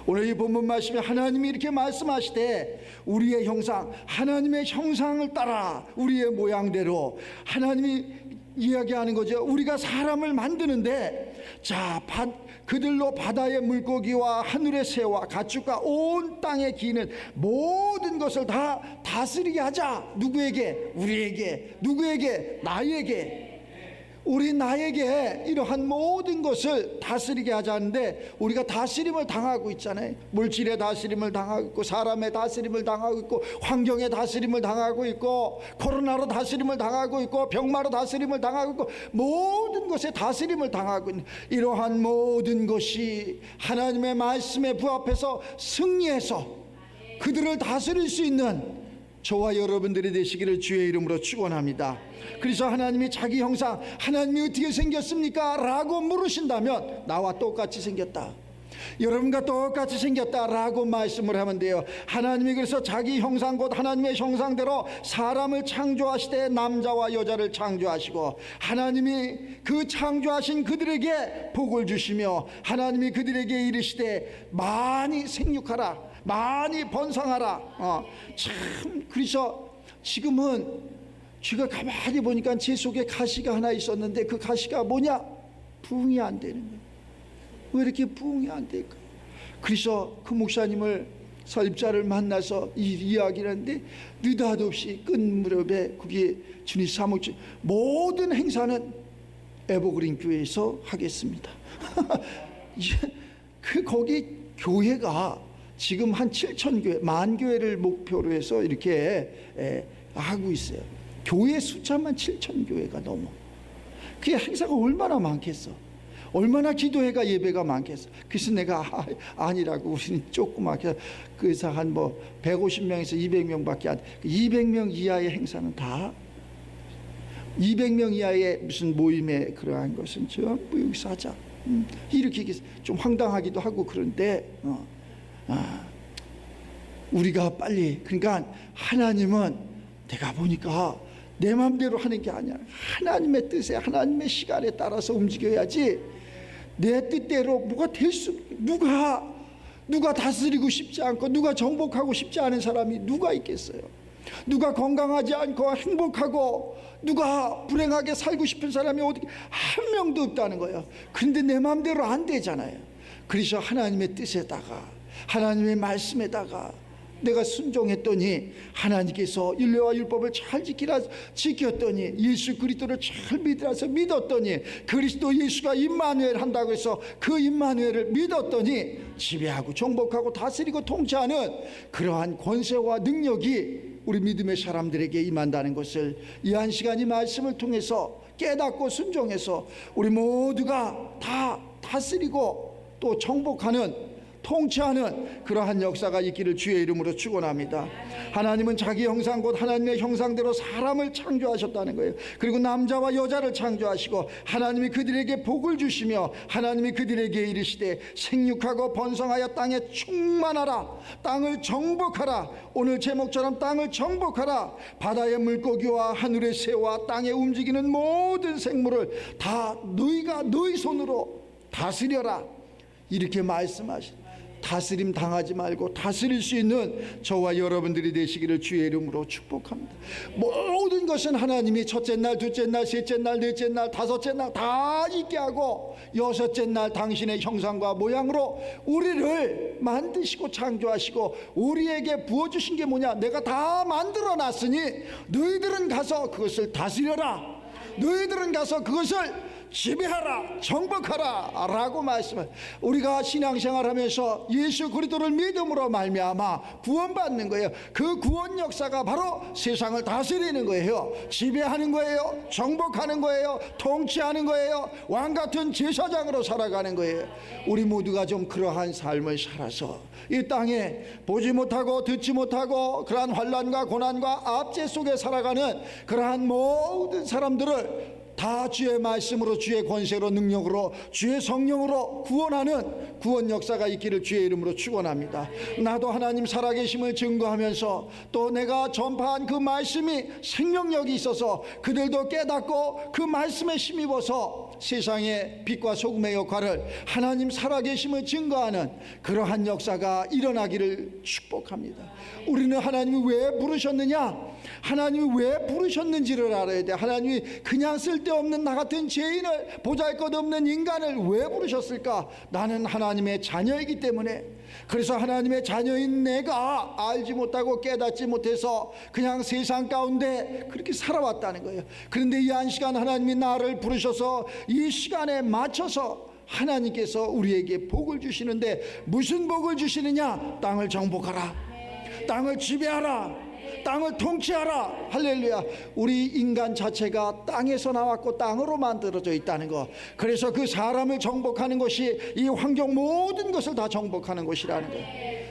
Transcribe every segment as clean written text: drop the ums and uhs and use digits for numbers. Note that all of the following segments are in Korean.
오늘 이 본문 말씀에 하나님이 이렇게 말씀하시되 우리의 형상, 하나님의 형상을 따라 우리의 모양대로, 하나님이 이야기하는 거죠. 우리가 사람을 만드는데 자, 그들로 바다의 물고기와 하늘의 새와 가축과 온 땅에 기는 모든 것을 다 다스리게 하자. 누구에게? 우리에게. 누구에게? 나에게. 우리 나에게 이러한 모든 것을 다스리게 하자는데 우리가 다스림을 당하고 있잖아요. 물질의 다스림을 당하고 있고, 사람의 다스림을 당하고 있고, 환경의 다스림을 당하고 있고, 코로나로 다스림을 당하고 있고, 병마로 다스림을 당하고 있고, 모든 것에 다스림을 당하고 있는 이러한 모든 것이 하나님의 말씀에 부합해서 승리해서 그들을 다스릴 수 있는 저와 여러분들이 되시기를 주의 이름으로 축원합니다. 그래서 하나님이 자기 형상, 하나님이 어떻게 생겼습니까? 라고 물으신다면 나와 똑같이 생겼다, 여러분과 똑같이 생겼다 라고 말씀을 하면 돼요. 하나님이 그래서 자기 형상 곧 하나님의 형상대로 사람을 창조하시되 남자와 여자를 창조하시고, 하나님이 그 창조하신 그들에게 복을 주시며 하나님이 그들에게 이르시되 많이 생육하라, 많이 번성하라. 참, 그래서 지금은 제가 가만히 보니까 제 속에 가시가 하나 있었는데 그 가시가 뭐냐? 부응이 안 되는 거예요. 왜 이렇게 부응이 안 될까? 그래서 그 목사님을 설립자를 만나서 이야기를 하는데 느닷없이 끝 무렵에 거기에 주님 사목주 모든 행사는 에버그린 교회에서 하겠습니다. 그 거기 교회가 지금 한 7,000교회, 만 교회를 목표로 해서 이렇게 하고 있어요. 교회 숫자만 7,000교회가 넘어. 그게 행사가 얼마나 많겠어? 얼마나 기도회가 예배가 많겠어? 그래서 내가 아니라고, 우리는 조그맣게, 그래서 한 150명에서 200명밖에 안 돼. 200명 이하의 행사는 다, 200명 이하의 무슨 모임에 그러한 것은 전부 여기서 하자. 이렇게 좀 황당하기도 하고 그런데 우리가 빨리, 그러니까 하나님은 내가 보니까 내 마음대로 하는 게 아니야. 하나님의 뜻에, 하나님의 시간에 따라서 움직여야지. 내 뜻대로 뭐가 될 수, 누가 다스리고 싶지 않고 누가 정복하고 싶지 않은 사람이 누가 있겠어요? 누가 건강하지 않고 행복하고 누가 불행하게 살고 싶은 사람이 어떻게 한 명도 없다는 거예요. 그런데 내 마음대로 안 되잖아요. 그래서 하나님의 뜻에다가, 하나님의 말씀에다가 내가 순종했더니 하나님께서 율례와 율법을 잘 지켰더니, 예수 그리스도를 잘 믿었더니, 그리스도 예수가 임마누엘 한다고 해서 그 임마누엘을 믿었더니 지배하고 정복하고 다스리고 통치하는 그러한 권세와 능력이 우리 믿음의 사람들에게 임한다는 것을 이 한 시간 이 말씀을 통해서 깨닫고 순종해서 우리 모두가 다 다스리고 또 정복하는, 통치하는 그러한 역사가 있기를 주의 이름으로 축원합니다. 하나님은 자기 형상 곧 하나님의 형상대로 사람을 창조하셨다는 거예요. 그리고 남자와 여자를 창조하시고 하나님이 그들에게 복을 주시며 하나님이 그들에게 이르시되 생육하고 번성하여 땅에 충만하라, 땅을 정복하라. 오늘 제목처럼 땅을 정복하라. 바다의 물고기와 하늘의 새와 땅에 움직이는 모든 생물을 다 너희가 너희 손으로 다스려라. 이렇게 말씀하신, 다스림 당하지 말고 다스릴 수 있는 저와 여러분들이 되시기를 주의 이름으로 축복합니다. 모든 것은 하나님이 첫째 날, 둘째 날, 셋째 날, 넷째 날, 다섯째 날 다 있게 하고 여섯째 날 당신의 형상과 모양으로 우리를 만드시고 창조하시고 우리에게 부어주신 게 뭐냐? 내가 다 만들어 놨으니 너희들은 가서 그것을 다스려라. 너희들은 가서 그것을 지배하라, 정복하라 라고 말씀을, 우리가 신앙생활 하면서 예수 그리스도를 믿음으로 말미암아 구원받는 거예요. 그 구원 역사가 바로 세상을 다스리는 거예요. 지배하는 거예요. 정복하는 거예요. 통치하는 거예요. 왕같은 제사장으로 살아가는 거예요. 우리 모두가 좀 그러한 삶을 살아서 이 땅에 보지 못하고 듣지 못하고 그러한 환난과 고난과 압제 속에 살아가는 그러한 모든 사람들을 다 주의 말씀으로, 주의 권세로, 능력으로, 주의 성령으로 구원하는 구원 역사가 있기를 주의 이름으로 축원합니다. 나도 하나님 살아계심을 증거하면서 또 내가 전파한 그 말씀이 생명력이 있어서 그들도 깨닫고 그 말씀에 힘입어서 세상의 빛과 소금의 역할을 하나님 살아계심을 증거하는 그러한 역사가 일어나기를 축복합니다. 우리는 하나님이 왜 부르셨느냐, 하나님이 왜 부르셨는지를 알아야 돼. 하나님이 그냥 쓸데없는 나 같은 죄인을, 보잘것없는 인간을 왜 부르셨을까? 나는 하나님의 자녀이기 때문에. 그래서 하나님의 자녀인 내가 알지 못하고 깨닫지 못해서 그냥 세상 가운데 그렇게 살아왔다는 거예요. 그런데 이 한 시간 하나님이 나를 부르셔서 이 시간에 맞춰서 하나님께서 우리에게 복을 주시는데, 무슨 복을 주시느냐? 땅을 정복하라, 땅을 지배하라, 땅을 통치하라. 할렐루야. 우리 인간 자체가 땅에서 나왔고 땅으로 만들어져 있다는 거. 그래서 그 사람을 정복하는 것이 이 환경 모든 것을 다 정복하는 것이라는 거.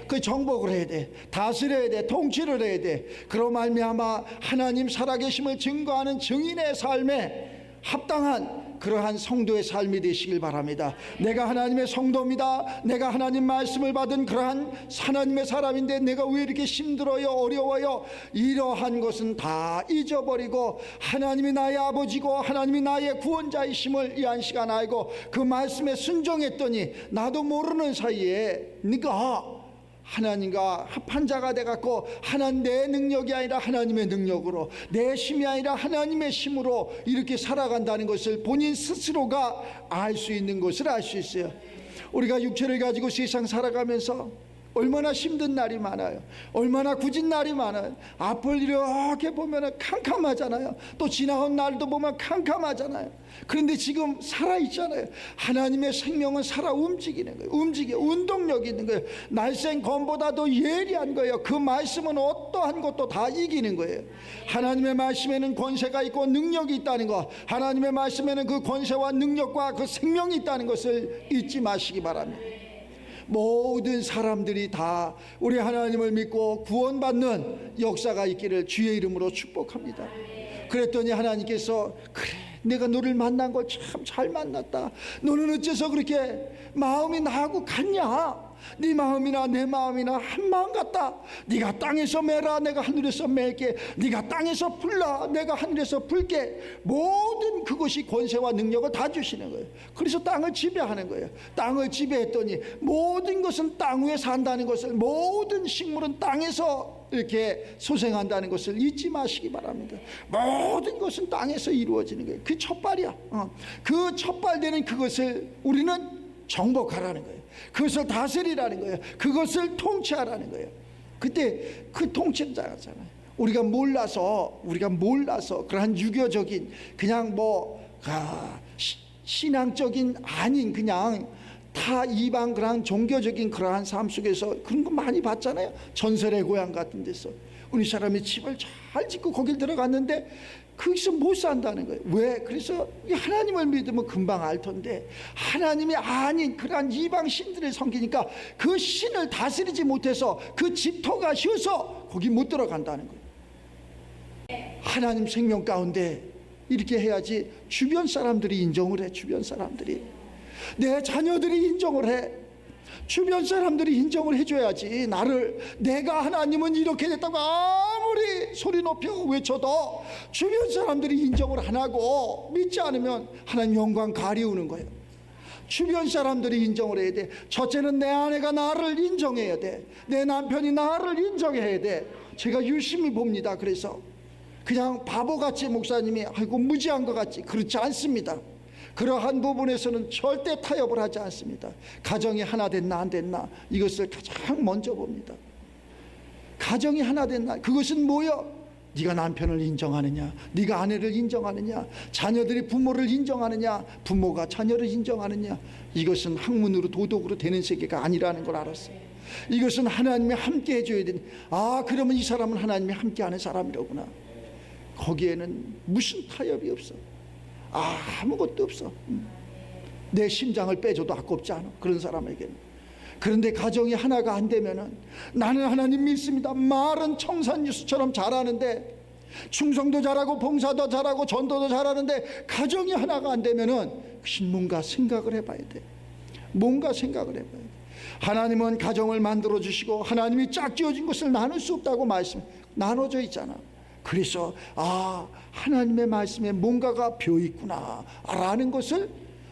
그 정복을 해야 돼, 다스려야 돼, 통치를 해야 돼. 그로 말미암아 하나님 살아계심을 증거하는 증인의 삶에 합당한 그러한 성도의 삶이 되시길 바랍니다. 내가 하나님의 성도입니다, 내가 하나님 말씀을 받은 그러한 하나님의 사람인데 내가 왜 이렇게 힘들어요, 어려워요? 이러한 것은 다 잊어버리고 하나님이 나의 아버지고 하나님이 나의 구원자이심을 이 한 시간 알고 그 말씀에 순종했더니 나도 모르는 사이에 네가 하나님과 합한 자가 돼갖고, 하나님 내 능력이 아니라 하나님의 능력으로, 내 힘이 아니라 하나님의 힘으로 이렇게 살아간다는 것을 본인 스스로가 알 수 있는 것을 알 수 있어요. 우리가 육체를 가지고 세상 살아가면서 얼마나 힘든 날이 많아요. 얼마나 굳은 날이 많아요. 앞을 이렇게 보면 캄캄하잖아요. 또 지나온 날도 보면 캄캄하잖아요. 그런데 지금 살아있잖아요. 하나님의 생명은 살아 움직이는 거예요. 움직여, 운동력이 있는 거예요. 날쌘 검보다도 예리한 거예요. 그 말씀은 어떠한 것도 다 이기는 거예요. 하나님의 말씀에는 권세가 있고 능력이 있다는 거, 하나님의 말씀에는 그 권세와 능력과 그 생명이 있다는 것을 잊지 마시기 바랍니다. 모든 사람들이 다 우리 하나님을 믿고 구원받는 역사가 있기를 주의 이름으로 축복합니다. 그랬더니 하나님께서, 그래, 내가 너를 만난 거 참 잘 만났다. 너는 어째서 그렇게 마음이 나하고 같냐? 네 마음이나 내 마음이나 한 마음 같다. 네가 땅에서 매라, 내가 하늘에서 맬게. 네가 땅에서 불라, 내가 하늘에서 불게. 모든 그것이 권세와 능력을 다 주시는 거예요. 그래서 땅을 지배하는 거예요. 땅을 지배했더니 모든 것은 땅 위에 산다는 것을, 모든 식물은 땅에서 이렇게 소생한다는 것을 잊지 마시기 바랍니다. 모든 것은 땅에서 이루어지는 거예요. 그 첫발이야. 그 첫발되는 그것을 우리는 정복하라는 거예요. 그것을 다스리라는 거예요. 그것을 통치하라는 거예요. 그때 그 통치자잖아요. 우리가 몰라서 그러한 유교적인 그냥 신앙적인 아닌 그냥 타 이방 그러한 종교적인 그러한 삶 속에서 그런 거 많이 봤잖아요. 전설의 고향 같은 데서 우리 사람이 집을 잘 짓고 거길 들어갔는데 거기서 못 산다는 거예요. 왜? 그래서 하나님을 믿으면 금방 알 텐데 하나님이 아닌 그러한 이방 신들을 섬기니까 그 신을 다스리지 못해서 그 집터가 쉬어서 거기 못 들어간다는 거예요. 하나님 생명 가운데 이렇게 해야지 주변 사람들이 인정을 해. 주변 사람들이, 내 자녀들이 인정을 해. 주변 사람들이 인정을 해줘야지. 나를, 내가 하나님은 이렇게 됐다고 아무리 소리 높여 외쳐도 주변 사람들이 인정을 안 하고 믿지 않으면 하나님 영광 가리우는 거예요. 주변 사람들이 인정을 해야 돼. 첫째는 내 아내가 나를 인정해야 돼. 내 남편이 나를 인정해야 돼. 제가 유심히 봅니다. 그래서 그냥 바보같이 목사님이 아이고 무지한 것 같지, 그렇지 않습니다. 그러한 부분에서는 절대 타협을 하지 않습니다. 가정이 하나 됐나 안 됐나, 이것을 가장 먼저 봅니다. 가정이 하나 됐나, 그것은 뭐요? 네가 남편을 인정하느냐, 네가 아내를 인정하느냐, 자녀들이 부모를 인정하느냐, 부모가 자녀를 인정하느냐. 이것은 학문으로 도덕으로 되는 세계가 아니라는 걸 알았어요. 이것은 하나님이 함께 해줘야 되는, 그러면 이 사람은 하나님이 함께하는 사람이로구나. 거기에는 무슨 타협이 없어. 아무것도 없어. 내 심장을 빼줘도 아깝지 않아, 그런 사람에게는. 그런데 가정이 하나가 안 되면은, 나는 하나님 믿습니다, 말은 청산유수처럼 잘하는데, 충성도 잘하고 봉사도 잘하고 전도도 잘하는데 가정이 하나가 안 되면은 뭔가 생각을 해봐야 돼. 뭔가 생각을 해봐야 돼. 하나님은 가정을 만들어 주시고 하나님이 짝지어진 것을 나눌 수 없다고 말씀 나눠져 있잖아. 그래서 하나님의 말씀에 뭔가가 비어 있구나 라는 것을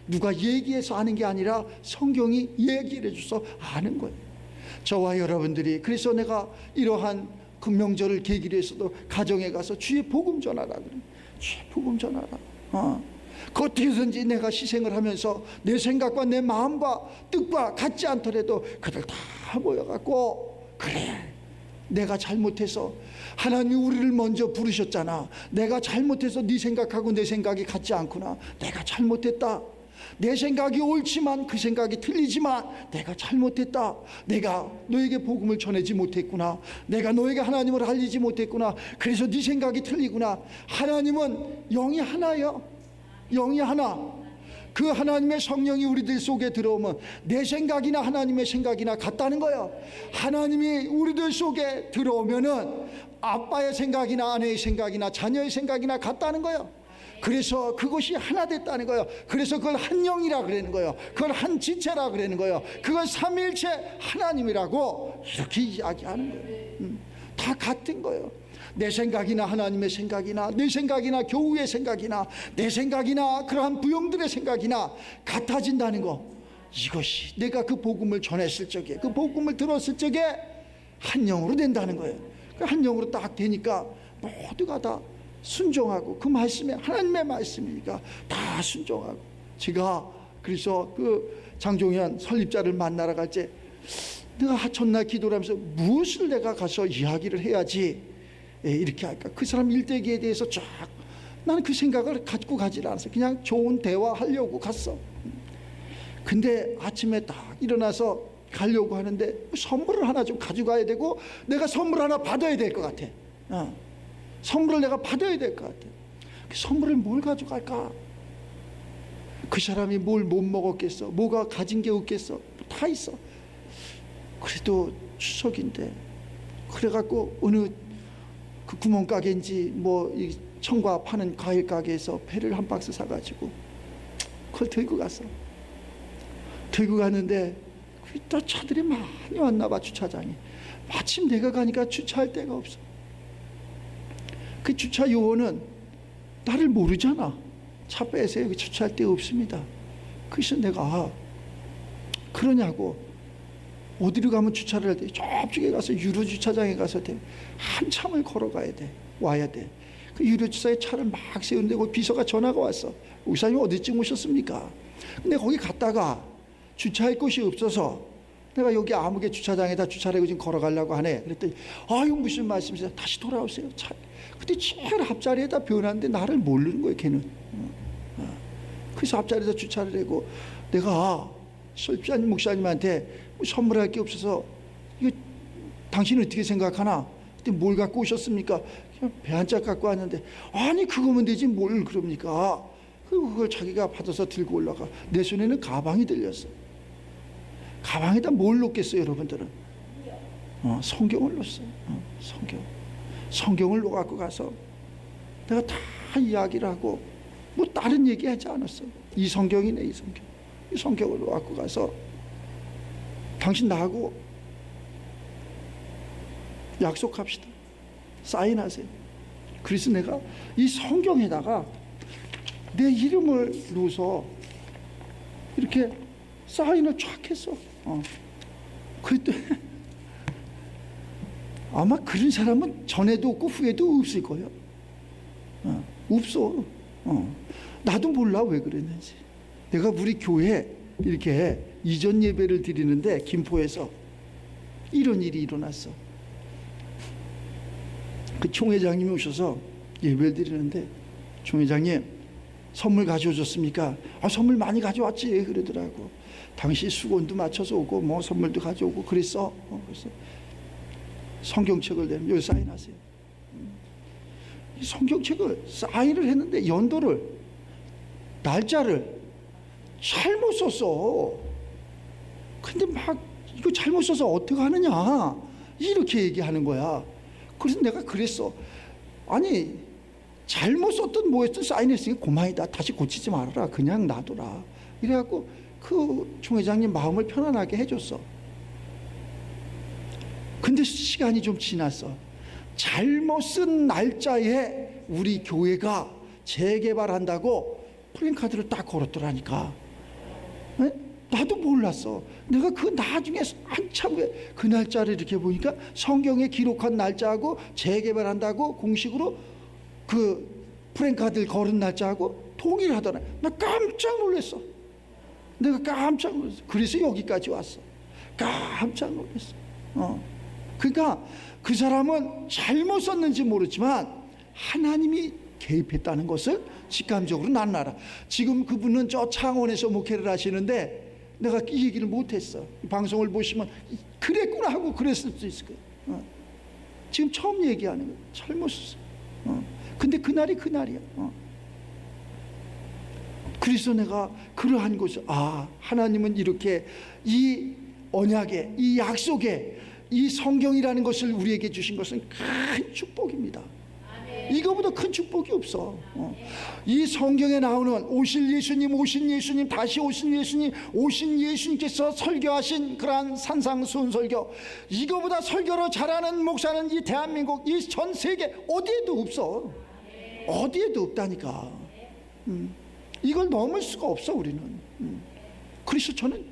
누가 얘기해서 아는 게 아니라 성경이 얘기를 해줘서 아는 거예요. 저와 여러분들이 그래서 내가 이러한 그 명절을 계기로 해서도 가정에 가서 주의 복음 전하라 그래. 주의 복음 전하라. 그 어떻게든지 내가 희생을 하면서 내 생각과 내 마음과 뜻과 같지 않더라도 그들 다 모여갖고 그래 내가 잘못해서 하나님이 우리를 먼저 부르셨잖아. 내가 잘못해서 네 생각하고 내 생각이 같지 않구나. 내가 잘못했다. 내 생각이 옳지만 그 생각이 틀리지만 내가 잘못했다. 내가 너에게 복음을 전하지 못했구나. 내가 너에게 하나님을 알리지 못했구나. 그래서 네 생각이 틀리구나. 하나님은 영이 하나예요. 영이 하나. 그 하나님의 성령이 우리들 속에 들어오면 내 생각이나 하나님의 생각이나 같다는 거예요. 하나님이 우리들 속에 들어오면은 아빠의 생각이나 아내의 생각이나 자녀의 생각이나 같다는 거예요. 그래서 그것이 하나 됐다는 거예요. 그래서 그걸 한 영이라 그러는 거예요. 그걸 한 지체라 그러는 거예요. 그걸 삼위일체 하나님이라고 이렇게 이야기하는 거예요. 다 같은 거예요. 내 생각이나 하나님의 생각이나 내 생각이나 교우의 생각이나 내 생각이나 그러한 부형들의 생각이나 같아진다는 거, 이것이 내가 그 복음을 전했을 적에 그 복음을 들었을 적에 한 영으로 된다는 거예요. 그 한 영으로 딱 되니까 모두가 다 순종하고 그 말씀에 하나님의 말씀이니까 다 순종하고. 제가 그래서 그 장종현 설립자를 만나러 갈 때 내가 전날 기도를 하면서 무엇을 내가 가서 이야기를 해야지 이렇게 할까. 그 사람 일대기에 대해서 쫙 나는 그 생각을 갖고 가지 않았어. 그냥 좋은 대화하려고 갔어. 근데 아침에 딱 일어나서 가려고 하는데 선물을 하나 좀 가져가야 되고 내가 선물 하나 받아야 될 것 같아. 선물을 내가 받아야 될 것 같아. 그 선물을 뭘 가져갈까? 그 사람이 뭘 못 먹었겠어? 뭐가 가진 게 없겠어? 다 있어. 그래도 추석인데 그래갖고 어느 그 구멍가게인지 뭐 이 청과 파는 과일 가게에서 배를 한 박스 사가지고 그걸 들고 갔어. 들고 갔는데 또 차들이 많이 왔나 봐. 주차장에 마침 내가 가니까 주차할 데가 없어. 그 주차 요원은 나를 모르잖아. 차 빼세요. 여기 주차할 데 없습니다. 그래서 내가 그러냐고. 어디로 가면 주차를 할 때 저쪽에 가서 유료 주차장에 가서 돼. 한참을 걸어가야 돼. 와야 돼. 그 유료 주차장에 차를 막 세우는데 거기 비서가 전화가 왔어. 목사님 어디쯤 오셨습니까? 근데 거기 갔다가 주차할 곳이 없어서 내가 여기 아무개 주차장에다 주차를 하고 지금 걸어가려고 하네. 그랬더니 아유 무슨 말씀이세요? 다시 돌아오세요. 차. 근데 제일 앞자리에다 변하는데 나를 모르는 거예요. 걔는. 그래서 앞자리에다 주차를 하고 내가 설비자님 목사님한테 선물할 게 없어서 이거 당신은 어떻게 생각하나? 그때 뭘 갖고 오셨습니까? 그냥 배 한 짝 갖고 왔는데 아니 그거면 되지 뭘 그럽니까? 그걸 자기가 받아서 들고 올라가. 내 손에는 가방이 들렸어. 가방에다 뭘 놓겠어요 여러분들은? 성경을 놓았어요. 성경을 놓고 가서 내가 다 이야기를 하고 뭐 다른 얘기하지 않았어. 이 성경이네 이 성경. 이 성경을 놓고 가서 당신 나하고 약속합시다. 사인하세요. 그래서 내가 이 성경에다가 내 이름을 넣어서 이렇게 사인을 쫙 했어. 그때 아마 그런 사람은 전에도 없고 후에도 없을 거예요. 없어. 나도 몰라 왜 그랬는지. 내가 우리 교회 이렇게 이전 예배를 드리는데 김포에서 이런 일이 일어났어. 그 총회장님이 오셔서 예배를 드리는데 총회장님 선물 가져오셨습니까? 선물 많이 가져왔지 그러더라고. 당시 수건도 맞춰서 오고 뭐 선물도 가져오고 그랬어. 그래서 성경책을 내면 여기 사인하세요. 이 성경책을 사인을 했는데 연도를 날짜를 잘못 썼어. 근데 막 이거 잘못 써서 어떻게 하느냐 이렇게 얘기하는 거야. 그래서 내가 그랬어. 아니 잘못 썼든 뭐했든 사인했으니까 고만이다. 다시 고치지 말아라. 그냥 놔둬라. 이래갖고 그 총회장님 마음을 편안하게 해줬어. 근데 시간이 좀 지났어. 잘못 쓴 날짜에 우리 교회가 재개발한다고 플랜카드를 딱 걸었더라니까. 에? 나도 몰랐어. 내가 그 나중에 한참 후에 그 날짜를 이렇게 보니까 성경에 기록한 날짜하고 재개발한다고 공식으로 그 프랭카드를 걸은 날짜하고 동일하더라. 나 깜짝 놀랐어. 내가 깜짝 놀랐어. 그래서 여기까지 왔어. 깜짝 놀랐어. 그러니까 그 사람은 잘못 썼는지 모르지만 하나님이 개입했다는 것을 직감적으로 나는 알아. 지금 그분은 저 창원에서 목회를 하시는데 내가 이 얘기를 못했어. 방송을 보시면 그랬구나 하고 그랬을 수 있을 거예요. 지금 처음 얘기하는 거예요. 잘못 썼어. 근데 그날이 그날이야. 그래서 내가 그러한 것을 하나님은 이렇게 이 언약에, 이 약속에, 이 성경이라는 것을 우리에게 주신 것은 큰 축복입니다. 이거보다 큰 축복이 없어. 이 성경에 나오는 오실 예수님, 오신 예수님, 다시 오신 예수님, 오신 예수님께서 설교하신 그러한 산상수훈 설교, 이거보다 설교를 잘하는 목사는 이 대한민국, 이 전 세계 어디에도 없어. 어디에도 없다니까. 이걸 넘을 수가 없어 우리는. 그래서 저는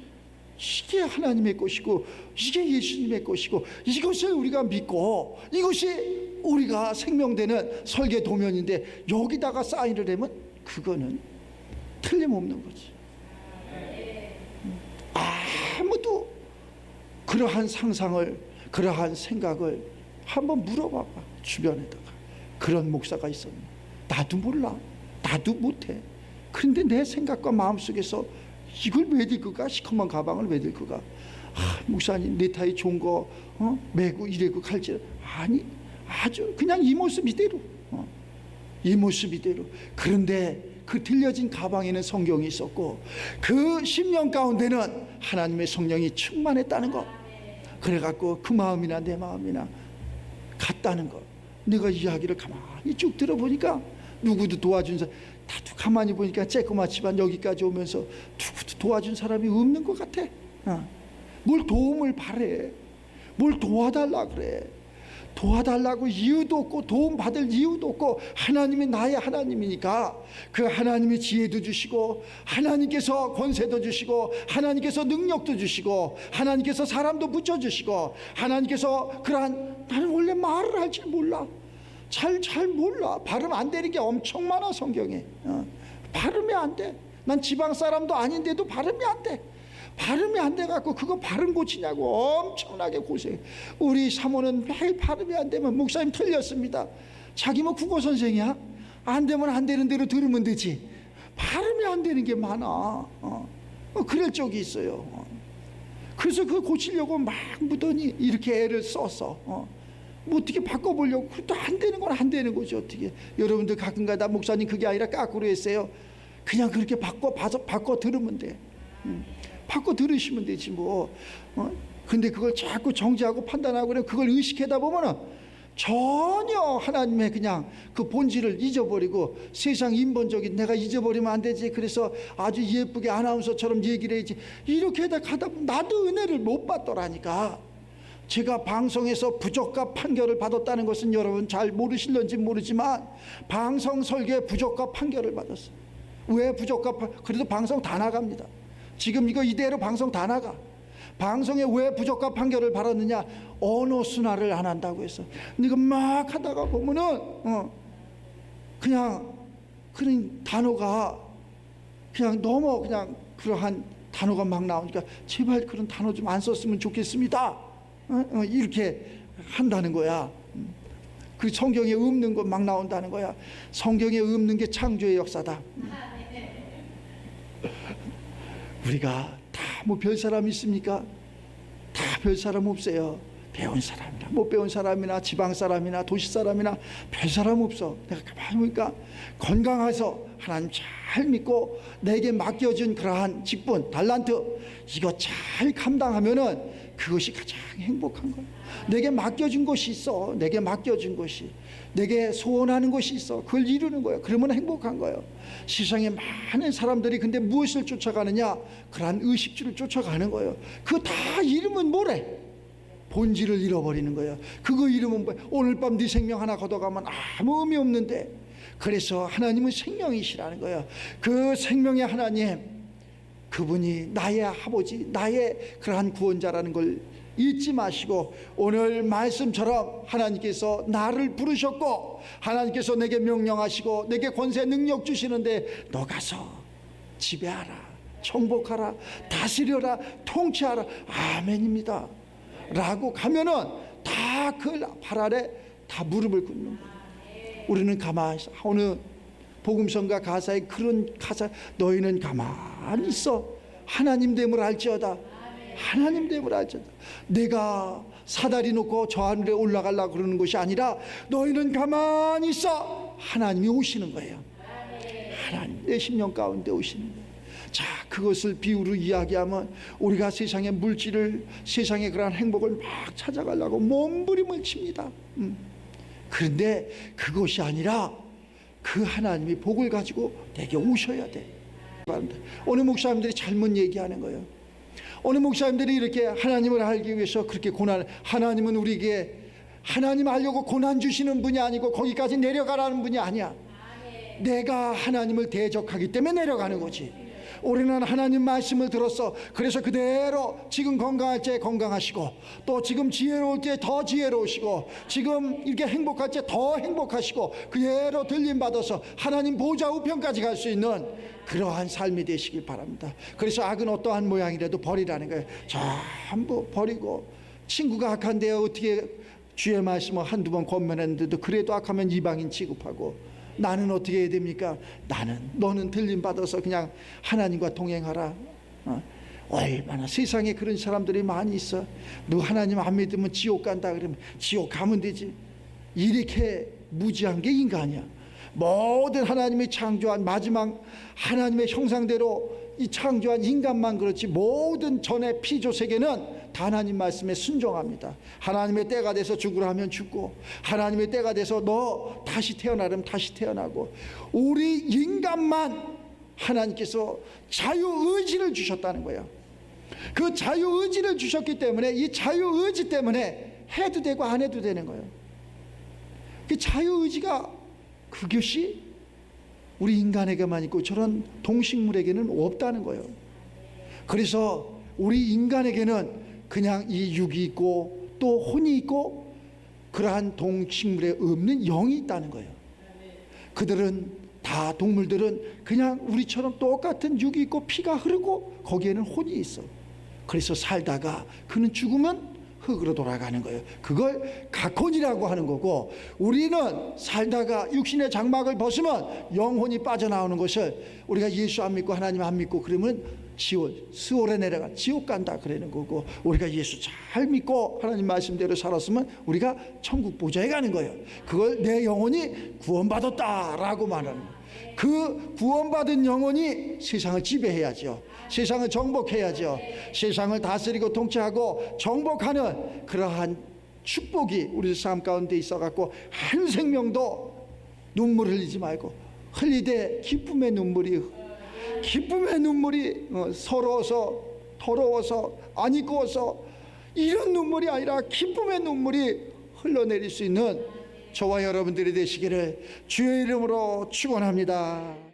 이게 하나님의 것이고 이게 예수님의 것이고 이것을 우리가 믿고 이것이 우리가 생명되는 설계 도면인데 여기다가 사인을 하면 그거는 틀림없는 거지. 아무도 그러한 상상을, 그러한 생각을 한번 물어봐봐. 주변에다가 그런 목사가 있었나? 나도 몰라. 나도 못해. 그런데 내 생각과 마음속에서 이걸 왜 들고가? 시커먼 가방을 왜 들고가? 목사님 넥타이 좋은 거 매고 이래고 갈지. 아니, 아주 그냥 이 모습 이대로, 이 모습 이대로. 그런데 그 들려진 가방에는 성경이 있었고 그 심령 가운데는 하나님의 성령이 충만했다는 거. 그래갖고 그 마음이나 내 마음이나 같다는 거. 내가 이야기를 가만히 쭉 들어보니까 누구도 도와준 사람, 나도 가만히 보니까 쬐꼬맣지만 여기까지 오면서 누구도 도와준 사람이 없는 것 같아. 뭘 도움을 바래. 뭘 도와달라 그래. 도와달라고 이유도 없고 도움 받을 이유도 없고 하나님이 나의 하나님이니까 그 하나님이 지혜도 주시고 하나님께서 권세도 주시고 하나님께서 능력도 주시고 하나님께서 사람도 붙여주시고 하나님께서 그러한, 나는 원래 말을 할 줄 몰라. 잘 몰라. 발음 안 되는 게 엄청 많아 성경에. 발음이 안 돼. 난 지방 사람도 아닌데도 발음이 안 돼. 발음이 안 돼갖고 그거 발음 고치냐고 엄청나게 고생. 우리 사모는 매일 발음이 안 되면 목사님 틀렸습니다. 자기 뭐 국어 선생이야? 안 되면 안 되는 대로 들으면 되지. 발음이 안 되는 게 많아. 그럴 적이 있어요. 그래서 그거 고치려고 막 묻더니 이렇게 애를 썼어. 뭐 어떻게 바꿔보려고. 그것도 안 되는 건 안 되는 거지 어떻게. 여러분들 가끔가다 목사님 그게 아니라 까꾸로 했어요. 그냥 그렇게 바꿔 들으면 돼. 바꿔 들으시면 되지 뭐. 근데 그걸 자꾸 정지하고 판단하고 그래. 그걸 의식하다 보면은 전혀 하나님의 그냥 그 본질을 잊어버리고 세상 인본적인 내가 잊어버리면 안 되지. 그래서 아주 예쁘게 아나운서처럼 얘기를 해야지. 이렇게 하다 가다 보면 나도 은혜를 못 받더라니까. 제가 방송에서 부적합 판결을 받았다는 것은 여러분 잘 모르실런지 모르지만 방송 설교에 부적합 판결을 받았어요. 왜 부적합? 그래도 방송 다 나갑니다. 지금 이거 이대로 방송 다 나가. 방송에 왜 부적합 판결을 받았느냐? 언어 순화를 안 한다고 해서. 근데 이거 막 하다가 보면은 그냥 그런 단어가 그냥 너무 그냥 그러한 단어가 막 나오니까 제발 그런 단어 좀 안 썼으면 좋겠습니다. 이렇게 한다는 거야. 그 성경에 없는 것 막 나온다는 거야. 성경에 없는 게 창조의 역사다. 우리가 다 뭐 별 사람 있습니까? 다 별 사람 없어요. 배운 사람이나 못 배운 사람이나 지방 사람이나 도시 사람이나 별 사람 없어. 내가 가만히 보니까 건강해서 하나님 잘 믿고 내게 맡겨준 그러한 직분, 달란트 이거 잘 감당하면은 그것이 가장 행복한 거야. 내게 맡겨준 것이 있어. 내게 맡겨준 것이, 내게 소원하는 것이 있어. 그걸 이루는 거야. 그러면 행복한 거예요. 세상에 많은 사람들이 근데 무엇을 쫓아가느냐? 그러한 의식주를 쫓아가는 거예요. 그거 다 잃으면 뭐래? 본질을 잃어버리는 거예요. 그거 잃으면 뭐, 오늘 밤 네 생명 하나 걷어가면 아무 의미 없는데. 그래서 하나님은 생명이시라는 거예요. 그 생명의 하나님, 그분이 나의 아버지, 나의 그러한 구원자라는 걸 잊지 마시고, 오늘 말씀처럼 하나님께서 나를 부르셨고 하나님께서 내게 명령하시고 내게 권세 능력 주시는데 너 가서 지배하라, 정복하라, 다스려라, 통치하라. 아멘입니다 라고 가면은 다 그 발 아래 다 무릎을 꿇는 거예요. 우리는 가만히 있어. 어느 복음성가 가사에 그런 가사, 너희는 가만히 있어. 하나님 됨을 알지어다. 하나님 됨을 알지어다. 내가 사다리 놓고 저 하늘에 올라가려고 그러는 것이 아니라 너희는 가만히 있어. 하나님이 오시는 거예요. 하나님 내 심령 가운데 오시는 거예요. 자, 그것을 비유로 이야기하면 우리가 세상의 물질을, 세상의 그러한 행복을 막 찾아가려고 몸부림을 칩니다. 그런데 그것이 아니라 그 하나님이 복을 가지고 내게 오셔야 돼. 어느 목사님들이 잘못 얘기하는 거예요. 어느 목사님들이 이렇게 하나님을 알기 위해서 그렇게 하나님은 우리에게 하나님 알려고 고난 주시는 분이 아니고 거기까지 내려가라는 분이 아니야. 내가 하나님을 대적하기 때문에 내려가는 거지. 우리는 하나님 말씀을 들었어. 그래서 그대로 지금 건강할 때 건강하시고, 또 지금 지혜로울 때 더 지혜로우시고, 지금 이렇게 행복할 때 더 행복하시고, 그대로 들림 받아서 하나님 보좌 우편까지 갈 수 있는 그러한 삶이 되시길 바랍니다. 그래서 악은 어떠한 모양이라도 버리라는 거예요. 전부 버리고, 친구가 악한데 어떻게 주의 말씀을 한두 번 권면했는데도 그래도 악하면 이방인 취급하고, 나는 어떻게 해야 됩니까? 너는 들림 받아서 그냥 하나님과 동행하라. 얼마나 세상에 그런 사람들이 많이 있어. 너 하나님 안 믿으면 지옥 간다 그러면 지옥 가면 되지. 이렇게 무지한 게 인간이야. 모든 하나님이 창조한 마지막 하나님의 형상대로 이 창조한 인간만 그렇지, 모든 전의 피조 세계는 다 하나님 말씀에 순종합니다. 하나님의 때가 돼서 죽으라 하면 죽고, 하나님의 때가 돼서 너 다시 태어나려면 다시 태어나고, 우리 인간만 하나님께서 자유의지를 주셨다는 거예요. 그 자유의지를 주셨기 때문에 이 자유의지 때문에 해도 되고 안 해도 되는 거예요. 그 자유의지가, 그것이 우리 인간에게만 있고 저런 동식물에게는 없다는 거예요. 그래서 우리 인간에게는 그냥 이 육이 있고 또 혼이 있고 그러한 동식물에 없는 영이 있다는 거예요. 그들은 다, 동물들은 그냥 우리처럼 똑같은 육이 있고 피가 흐르고 거기에는 혼이 있어. 그래서 살다가 그는 죽으면 흙으로 돌아가는 거예요. 그걸 각혼이라고 하는 거고, 우리는 살다가 육신의 장막을 벗으면 영혼이 빠져나오는 것을, 우리가 예수 안 믿고 하나님 안 믿고 그러면 스올에 내려가 지옥 간다 그러는 거고, 우리가 예수 잘 믿고 하나님 말씀대로 살았으면 우리가 천국 보좌에 가는 거예요. 그걸 내 영혼이 구원받았다라고 말하는 거예요. 그 구원받은 영혼이 세상을 지배해야죠. 세상을 정복해야죠. 세상을 다스리고 통치하고 정복하는 그러한 축복이 우리 삶 가운데 있어갖고, 한 생명도 눈물 흘리지 말고, 흘리되 기쁨의 눈물이 서러워서 더러워서 안 이끄워서 이런 눈물이 아니라 기쁨의 눈물이 흘러내릴 수 있는 저와 여러분들이 되시기를 주의 이름으로 축원합니다.